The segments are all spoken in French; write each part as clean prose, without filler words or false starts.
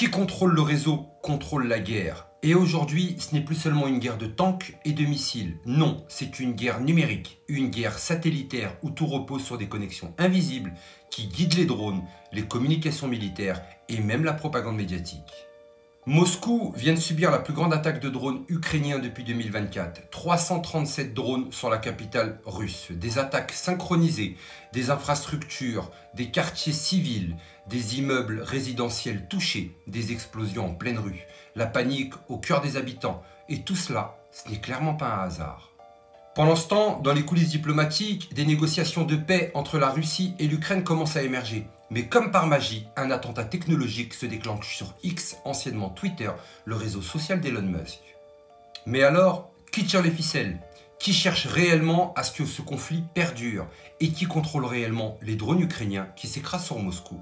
Qui contrôle le réseau contrôle la guerre. Et aujourd'hui, ce n'est plus seulement une guerre de tanks et de missiles. Non, c'est une guerre numérique, une guerre satellitaire où tout repose sur des connexions invisibles qui guident les drones, les communications militaires et même la propagande médiatique. Moscou vient de subir la plus grande attaque de drones ukrainiens depuis 2024. 337 drones sur la capitale russe. Des attaques synchronisées, des infrastructures, des quartiers civils, des immeubles résidentiels touchés, des explosions en pleine rue, la panique au cœur des habitants. Et tout cela, ce n'est clairement pas un hasard. Pendant ce temps, dans les coulisses diplomatiques, des négociations de paix entre la Russie et l'Ukraine commencent à émerger. Mais comme par magie, un attentat technologique se déclenche sur X, anciennement Twitter, le réseau social d'Elon Musk. Mais alors, qui tire les ficelles? Qui cherche réellement à ce que ce conflit perdure? Et qui contrôle réellement les drones ukrainiens qui s'écrasent sur Moscou?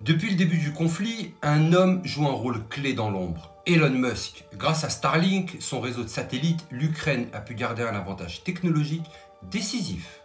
Depuis le début du conflit, un homme joue un rôle clé dans l'ombre. Elon Musk. Grâce à Starlink, son réseau de satellites, l'Ukraine a pu garder un avantage technologique décisif.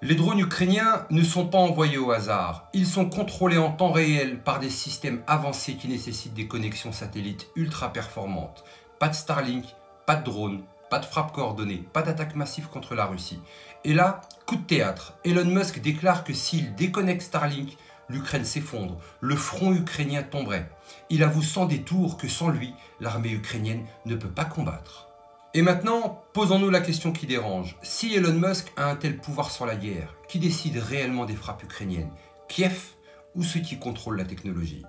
Les drones ukrainiens ne sont pas envoyés au hasard. Ils sont contrôlés en temps réel par des systèmes avancés qui nécessitent des connexions satellites ultra performantes. Pas de Starlink, pas de drone, pas de frappe coordonnée, pas d'attaque massive contre la Russie. Et là, coup de théâtre. Elon Musk déclare que s'il déconnecte Starlink, l'Ukraine s'effondre, le front ukrainien tomberait. Il avoue sans détour que sans lui, l'armée ukrainienne ne peut pas combattre. Et maintenant, posons-nous la question qui dérange. Si Elon Musk a un tel pouvoir sur la guerre, qui décide réellement des frappes ukrainiennes? Kiev ou ceux qui contrôlent la technologie?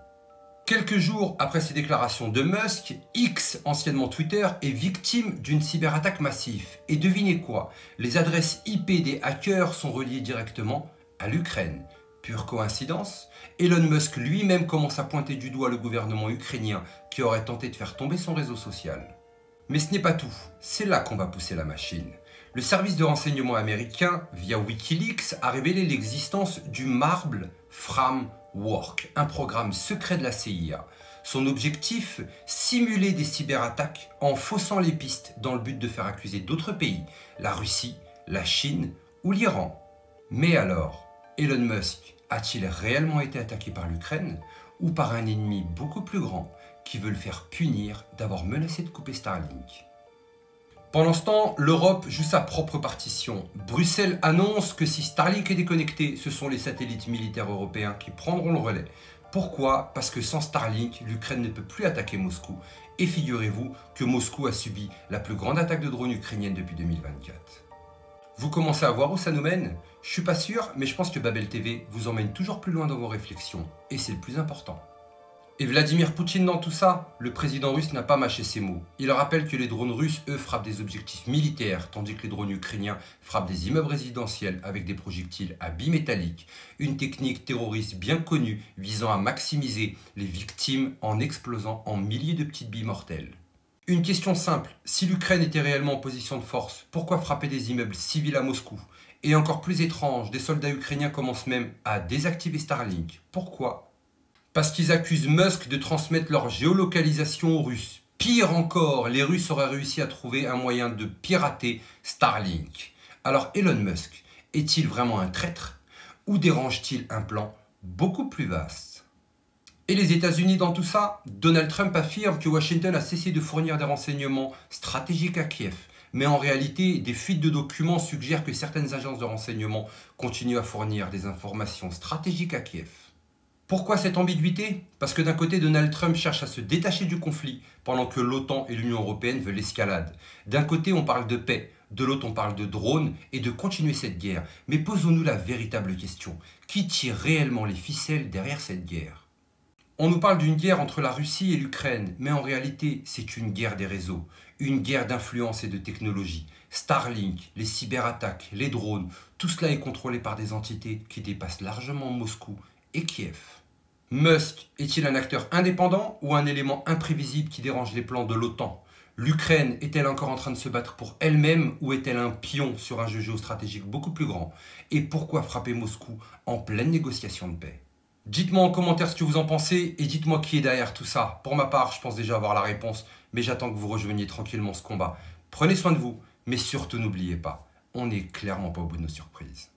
Quelques jours après ces déclarations de Musk, X, anciennement Twitter, est victime d'une cyberattaque massive. Et devinez quoi? Les adresses IP des hackers sont reliées directement à l'Ukraine. Pure coïncidence? Elon Musk lui-même commence à pointer du doigt le gouvernement ukrainien qui aurait tenté de faire tomber son réseau social. Mais ce n'est pas tout, c'est là qu'on va pousser la machine. Le service de renseignement américain, via Wikileaks, a révélé l'existence du Marble Framework, un programme secret de la CIA. Son objectif, simuler des cyberattaques en faussant les pistes dans le but de faire accuser d'autres pays, la Russie, la Chine ou l'Iran. Mais alors, Elon Musk a-t-il réellement été attaqué par l'Ukraine ou par un ennemi beaucoup plus grand qui veut le faire punir d'avoir menacé de couper Starlink? Pendant ce temps, l'Europe joue sa propre partition. Bruxelles annonce que si Starlink est déconnecté, ce sont les satellites militaires européens qui prendront le relais. Pourquoi? Parce que sans Starlink, l'Ukraine ne peut plus attaquer Moscou. Et figurez-vous que Moscou a subi la plus grande attaque de drones ukrainienne depuis 2024. Vous commencez à voir où ça nous mène? Je suis pas sûr, mais je pense que Babel TV vous emmène toujours plus loin dans vos réflexions. Et c'est le plus important. Et Vladimir Poutine dans tout ça? Le président russe n'a pas mâché ses mots. Il rappelle que les drones russes, eux, frappent des objectifs militaires, tandis que les drones ukrainiens frappent des immeubles résidentiels avec des projectiles à billes métalliques, une technique terroriste bien connue visant à maximiser les victimes en explosant en milliers de petites billes mortelles. Une question simple, si l'Ukraine était réellement en position de force, pourquoi frapper des immeubles civils à Moscou? Et encore plus étrange, des soldats ukrainiens commencent même à désactiver Starlink. Pourquoi? Parce qu'ils accusent Musk de transmettre leur géolocalisation aux Russes. Pire encore, les Russes auraient réussi à trouver un moyen de pirater Starlink. Alors Elon Musk est-il vraiment un traître? Ou dérange-t-il un plan beaucoup plus vaste? Et les États-Unis dans tout ça? Donald Trump affirme que Washington a cessé de fournir des renseignements stratégiques à Kiev. Mais en réalité, des fuites de documents suggèrent que certaines agences de renseignement continuent à fournir des informations stratégiques à Kiev. Pourquoi cette ambiguïté? Parce que d'un côté, Donald Trump cherche à se détacher du conflit, pendant que l'OTAN et l'Union européenne veulent l'escalade. D'un côté, on parle de paix, de l'autre, on parle de drones et de continuer cette guerre. Mais posons-nous la véritable question. Qui tire réellement les ficelles derrière cette guerre? On nous parle d'une guerre entre la Russie et l'Ukraine, mais en réalité, c'est une guerre des réseaux, une guerre d'influence et de technologie. Starlink, les cyberattaques, les drones, tout cela est contrôlé par des entités qui dépassent largement Moscou et Kiev. Musk est-il un acteur indépendant ou un élément imprévisible qui dérange les plans de l'OTAN? L'Ukraine est-elle encore en train de se battre pour elle-même ou est-elle un pion sur un jeu géostratégique beaucoup plus grand? Et pourquoi frapper Moscou en pleine négociation de paix? Dites-moi en commentaire ce que vous en pensez et dites-moi qui est derrière tout ça. Pour ma part, je pense déjà avoir la réponse, mais j'attends que vous rejoigniez tranquillement ce combat. Prenez soin de vous, mais surtout n'oubliez pas, on n'est clairement pas au bout de nos surprises.